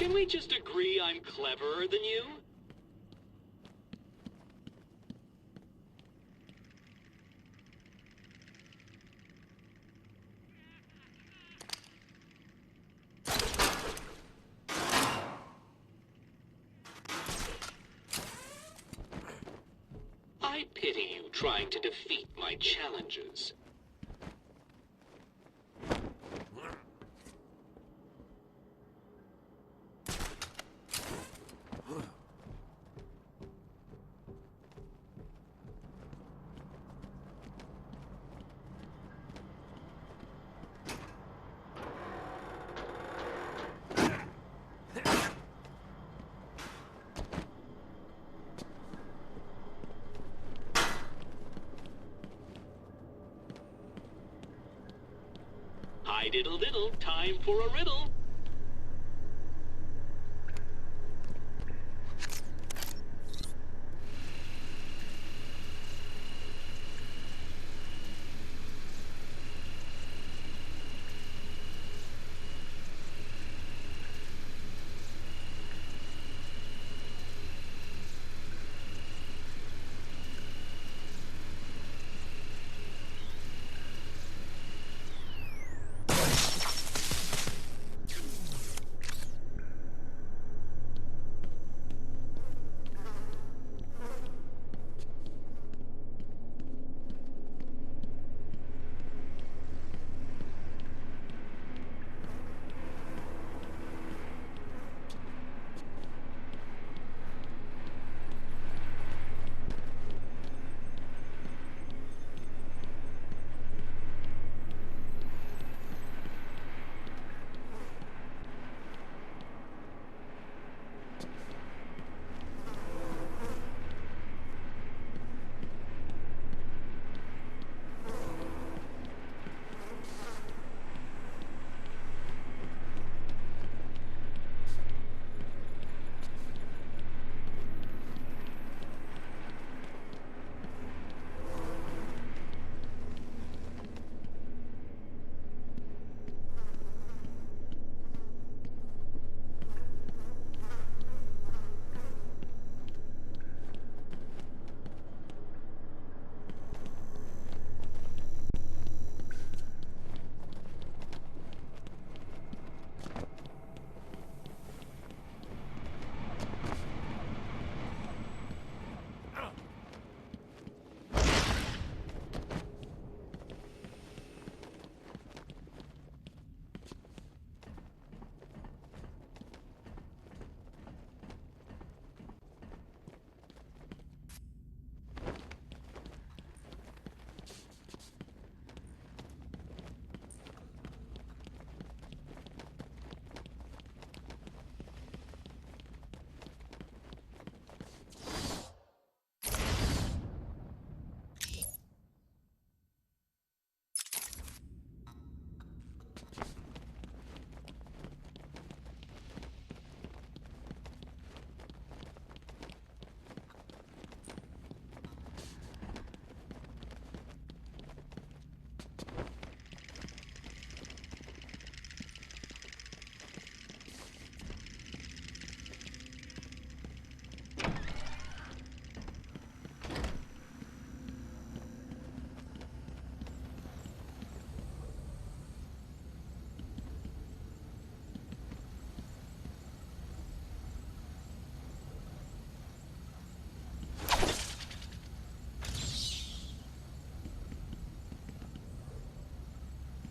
Can we just agree I'm cleverer than you? I pity you trying to defeat my challenges. Hi diddle diddle, time for a riddle.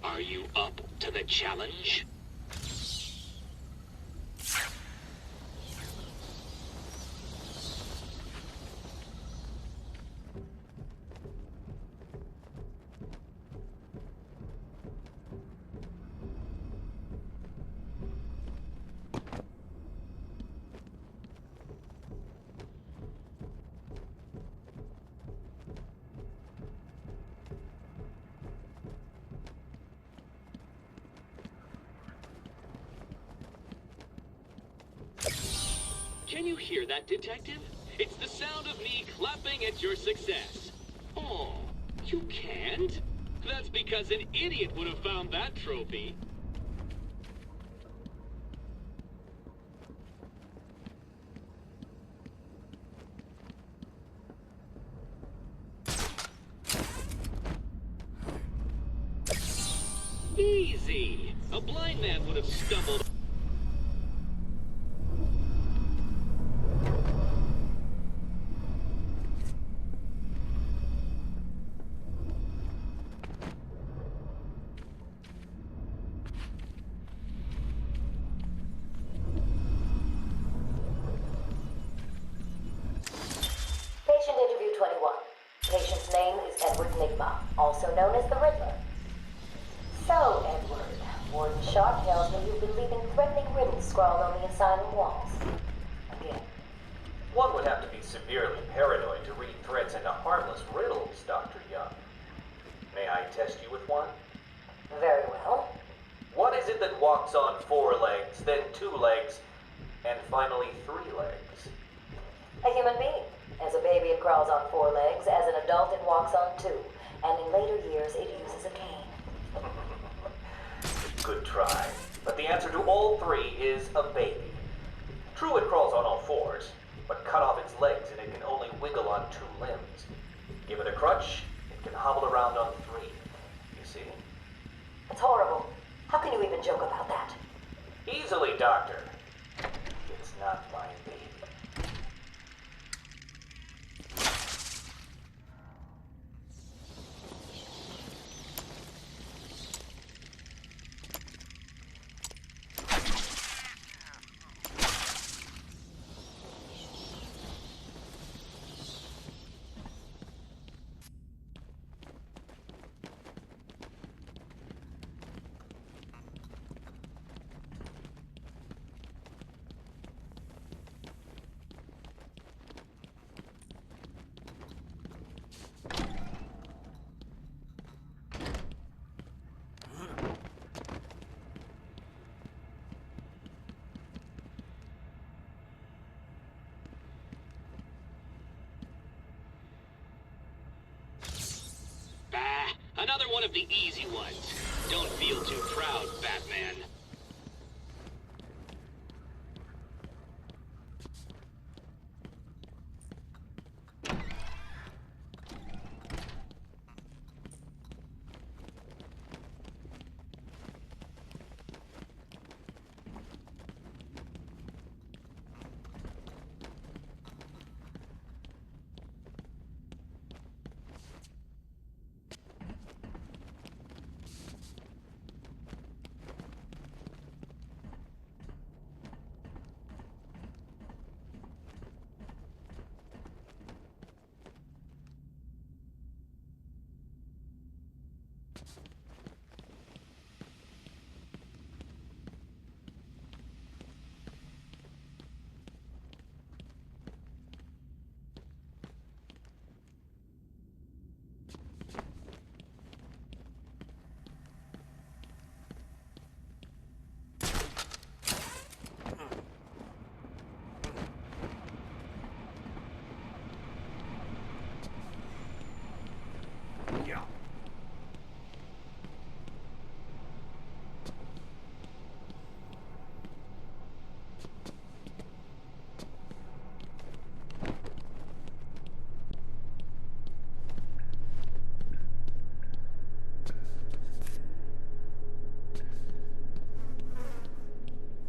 Are you up to the challenge? Can you hear that, detective? It's the sound of me clapping at your success. Oh, you can't? That's because an idiot would have found that trophy. Easy. A blind man would have stumbled. Patient interview 21. Patient's name is Edward Nigma, also known as the Riddler. So, Edward, Warden Sharp tells me you've been leaving threatening riddles scrawled on the asylum walls. Again. One would have to be severely paranoid to read threats into harmless riddles, Dr. Young. May I test you with one? Very well. What is it that walks on 4 legs, then 2 legs, and finally 3 legs? A human being. As a baby, it crawls on 4 legs. As an adult, it walks on 2. And in later years, it uses a cane. Good try. But the answer to all 3 is a baby. True, it crawls on all 4s, but cut off its legs and it can only wiggle on 2 limbs. Give it a crutch, it can hobble around on 3. You see? It's horrible. How can you even joke about that? Easily, Doctor. It's not my baby. Another one of the easy ones. Don't feel too proud, Batman.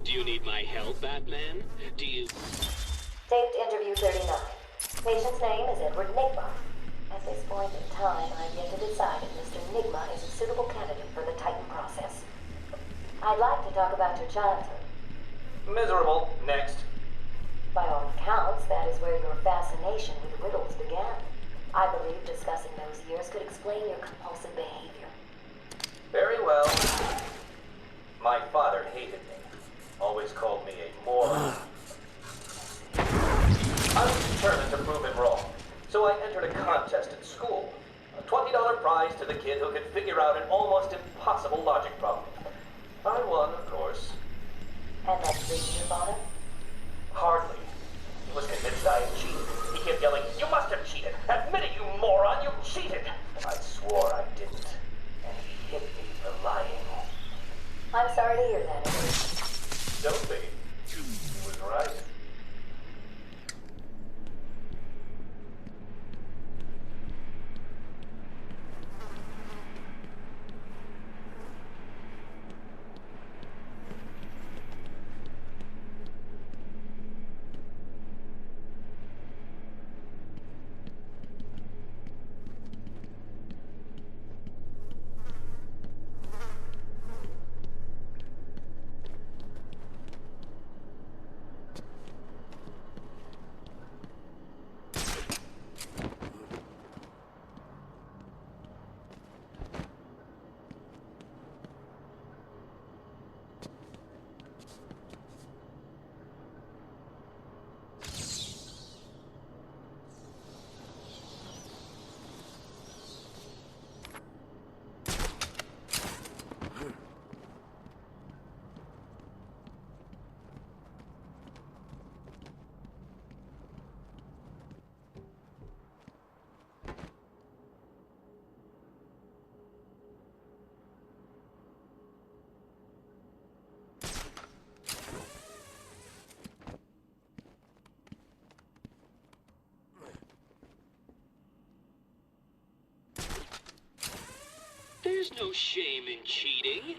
Do you need my help, Batman? Do you... Taped interview 39. Patient's name is Edward Nigma. At this point in time, I've yet to decide if Mr. Nigma is a suitable candidate for the Titan process. I'd like to talk about your childhood. Miserable. Next. By all accounts, that is where your fascination with riddles began. I believe discussing those years could explain your compulsive behavior. Very well. My father hated me. Always called me a moron. I was determined to prove him wrong, so I entered a contest at school. A $20 prize to the kid who could figure out an almost impossible logic problem. I won, of course. And that pleased your father? Hardly. He was convinced I had cheated. He kept yelling, "You must have cheated! Admit it, you moron! You cheated!" I swore I didn't, and he hit me for lying. I'm sorry to hear that, Edward. Don't be. He was right. There's no shame in cheating.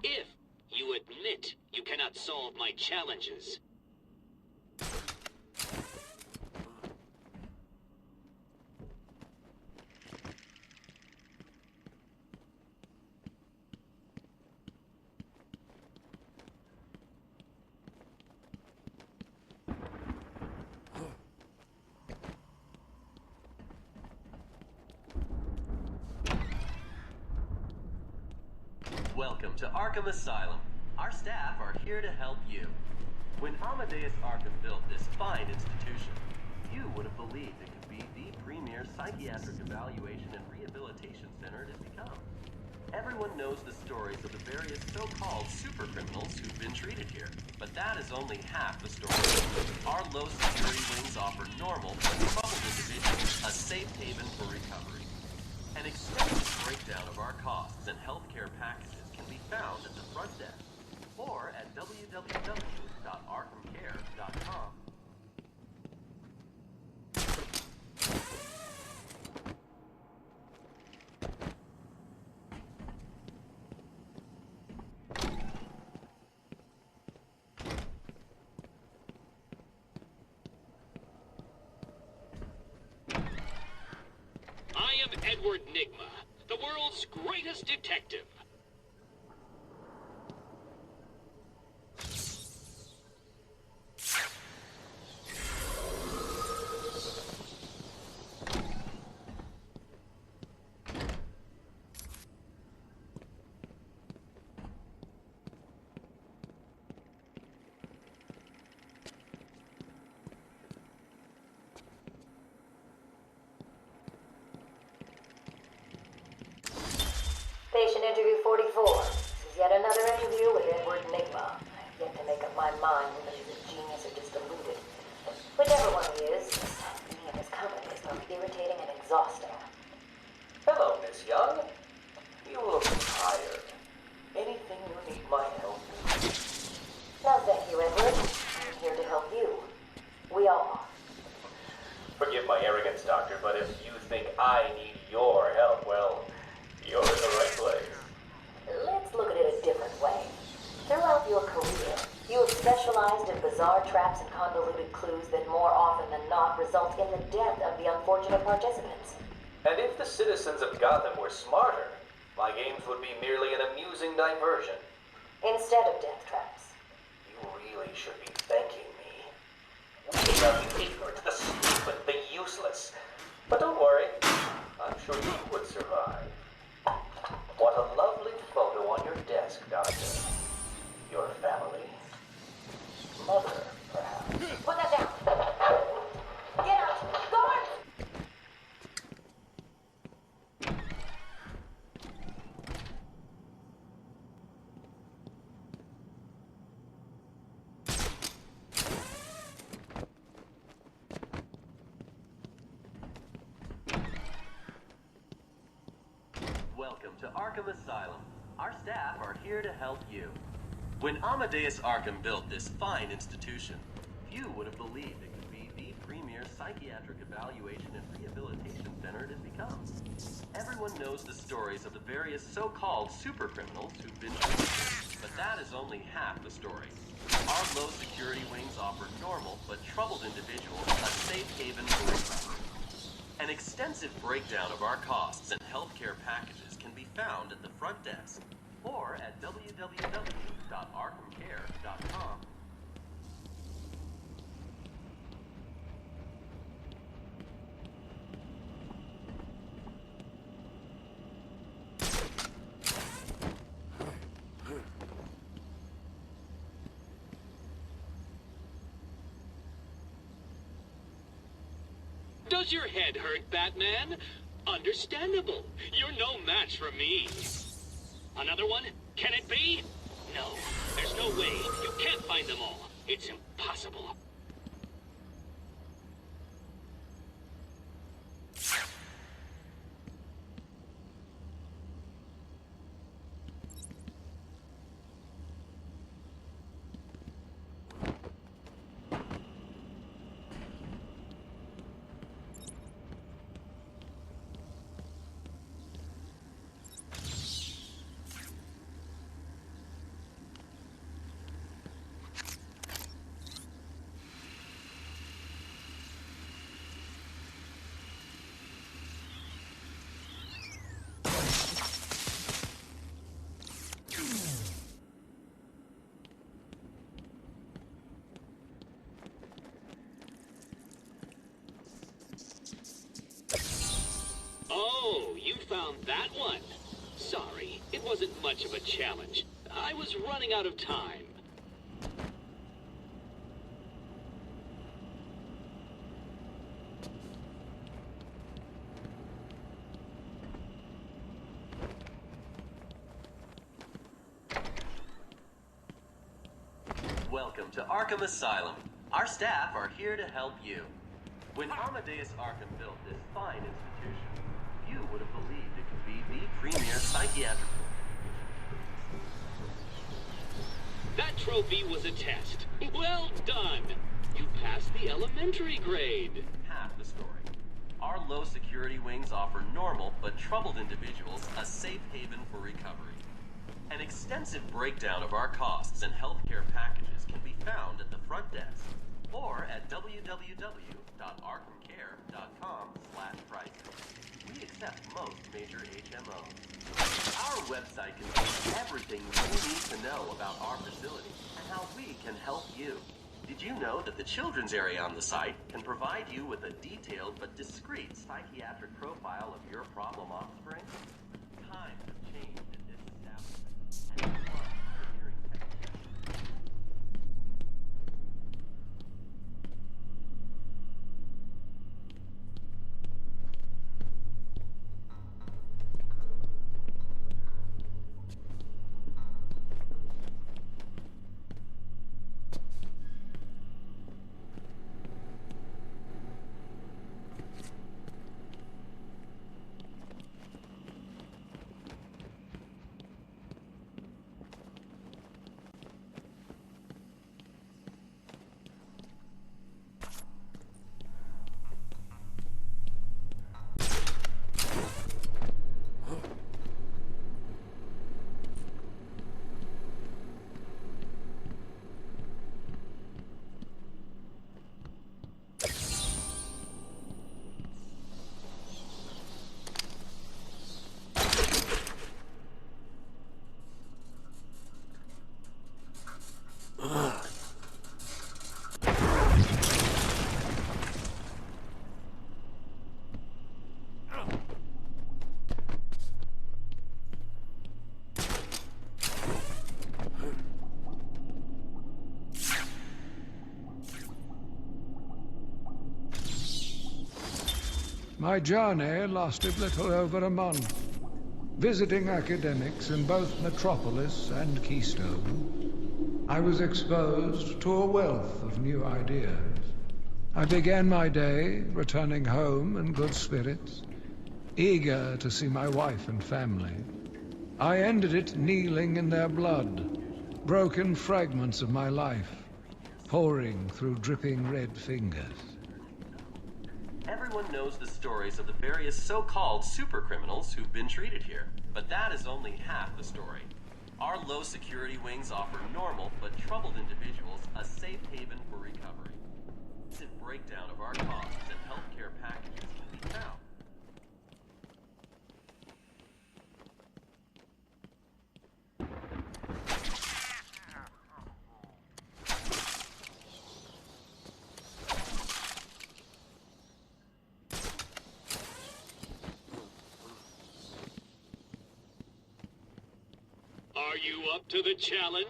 If you admit you cannot solve my challenges. Welcome to Arkham Asylum. Our staff are here to help you. When Amadeus Arkham built this fine institution, few would have believed it could be the premier psychiatric evaluation and rehabilitation center it has become. Everyone knows the stories of the various so-called super criminals who've been treated here, but that is only half the story. Our low security wings offer normal but troubled individuals a safe haven for recovery. An extensive breakdown of our costs and healthcare packages can be found at the front desk or at www.arkhamcare.com. I am Edward Nigma, the world's greatest detective. Patient interview 44. This is yet another interview with Edward Nigma. I've yet to make up my mind whether he's a genius or just deluded. Whichever one he is, being in his company is both irritating and exhausting. Hello, Miss Young. You look tired. Anything you need my help with? No, thank you, Edward. I'm here to help you. We all are. Forgive my arrogance, Doctor, but if you think I need your help, well, you're in the right place. Let's look at it a different way. Throughout your career, you have specialized in bizarre traps and convoluted clues that more often than not result in the death of the unfortunate participants. And if the citizens of Gotham were smarter, my games would be merely an amusing diversion. Instead of death traps. You really should be thanking me. Weeding out the ignorant, the stupid, the useless. But don't worry, I'm sure you would survive. What a lovely photo on your desk, Doctor. Your family? Mother, perhaps? Put that down. Get out. Guard! Welcome to Arkham Asylum. Our staff are here to help you. When Amadeus Arkham built this fine institution, few would have believed it could be the premier psychiatric evaluation and rehabilitation center it has become. Everyone knows the stories of the various so-called super criminals who've been treated here, but that is only half the story. Our low security wings offer normal but troubled individuals a safe haven for recovery. An extensive breakdown of our costs and healthcare packages can be found at the front desk or at www.arkhamcare.com. Does your head hurt, Batman? Understandable. You're no match for me. Another one? Can it be? No. There's no way. You can't find them all. It's impossible. found that one. Sorry, it wasn't much of a challenge. I was running out of time. Welcome to Arkham Asylum. Our staff are here to help you. When Amadeus Arkham built this fine institution, you would have believed it could be the premier psychiatric... That trophy was a test. Well done. You passed the elementary grade. Half the story. Our low security wings offer normal but troubled individuals a safe haven for recovery. An extensive breakdown of our costs and healthcare packages can be found at the front desk or at www.arkhamcare.com/prices. We accept most major HMOs. Our website contains everything you need to know about our facility and how we can help you. Did you know that the children's area on the site can provide you with a detailed but discreet psychiatric profile of your problem offspring? Times have changed in this establishment, and you are hearing technicians. My journey lasted little over a month, visiting academics in both Metropolis and Keystone. I was exposed to a wealth of new ideas. I began my day returning home in good spirits, eager to see my wife and family. I ended it kneeling in their blood, broken fragments of my life, pouring through dripping red fingers. Everyone knows the stories of the various so-called supercriminals who've been treated here, but that is only half the story. Our low security wings offer normal but troubled individuals a safe haven for recovery. A breakdown of our costs and healthcare packages can be found. Are you up to the challenge?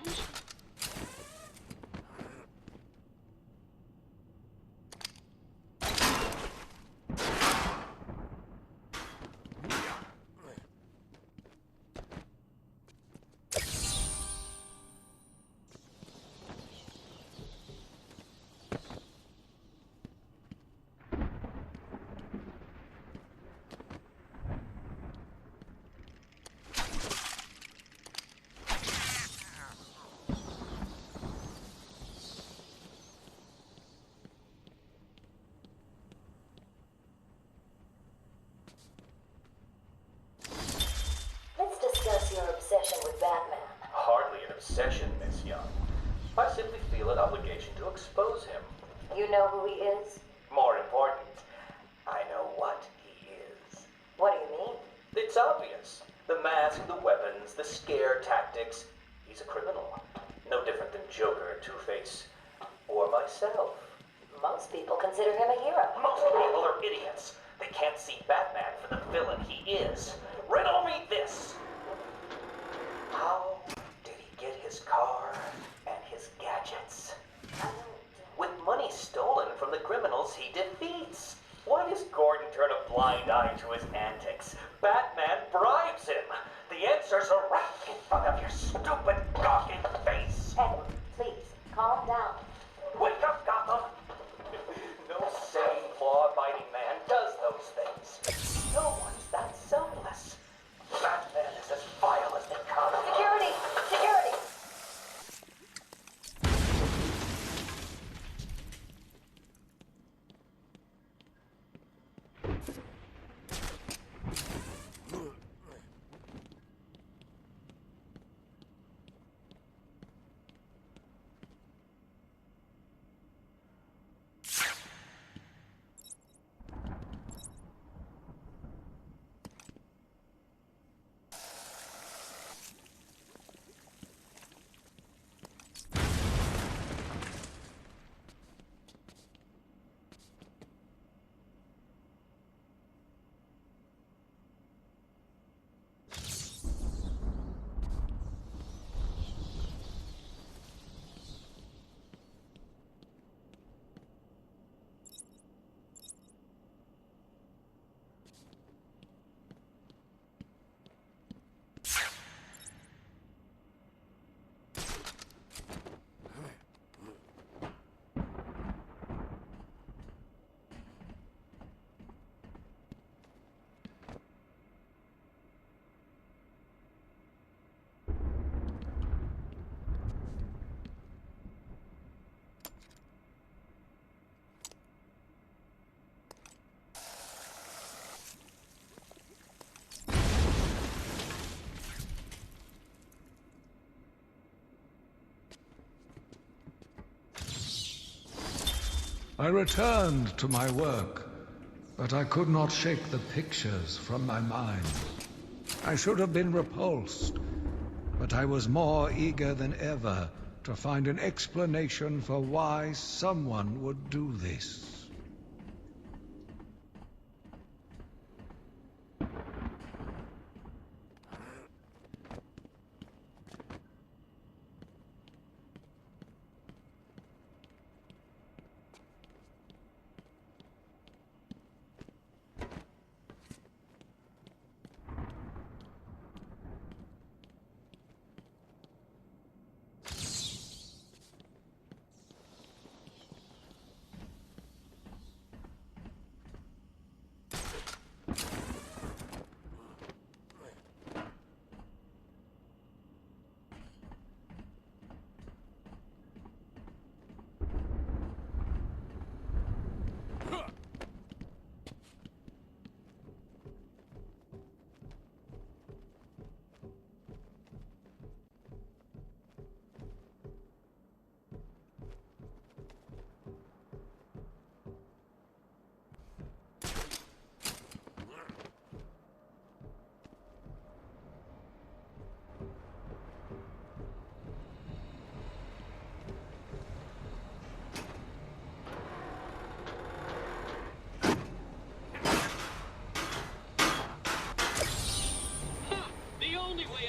Your obsession with Batman. Hardly an obsession, Miss Young. I simply feel an obligation to expose him. You know who he is? More important, I know what he is. What do you mean? It's obvious. The mask, the weapons, the scare tactics. He's a criminal. No different than Joker, Two-Face, or myself. Most people consider him a hero. Most people are idiots. They can't see Batman for the villain he is. Riddle me this! How did he get his car and his gadgets? With money stolen from the criminals he defeats. Why does Gordon turn a blind eye to his antics? Batman bribes him. The answers are right in front of your stupid, gawking face. Edward, please, calm down. Wake up, Gotham! No sane, law-abiding man does those things. No one's that selfless. Batman is as vile as they come. Security! Security! I returned to my work, but I could not shake the pictures from my mind. I should have been repulsed, but I was more eager than ever to find an explanation for why someone would do this.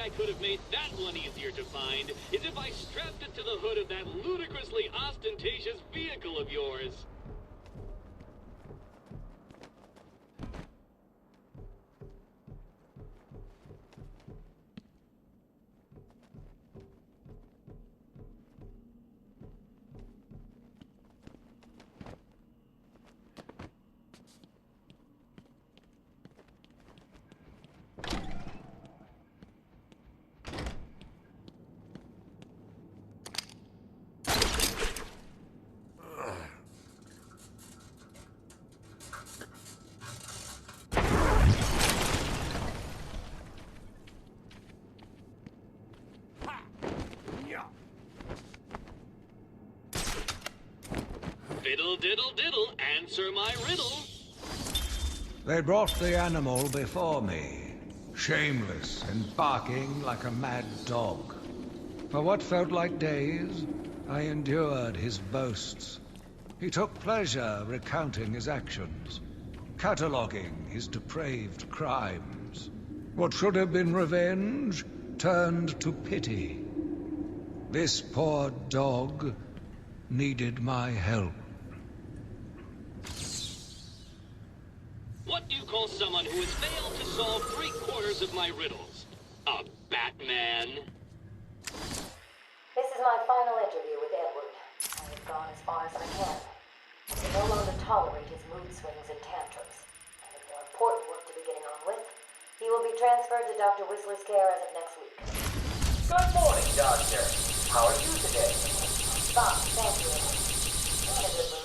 I could have made that one easier to find is if I strapped it to the hood of that ludicrously ostentatious vehicle of yours. Fiddle diddle diddle, answer my riddle. They brought the animal before me, shameless and barking like a mad dog. For what felt like days, I endured his boasts. He took pleasure recounting his actions, cataloguing his depraved crimes. What should have been revenge turned to pity. This poor dog needed my help. What do you call someone who has failed to solve 3/4 of my riddles? A Batman? This is my final interview with Edward. I have gone as far as I can. I can no longer tolerate his mood swings and tantrums. I have more important work to be getting on with. He will be transferred to Dr. Whistler's care as of next week. Good morning, Doctor. How are you today? Fine, thank you, Edward. I'm in a good mood.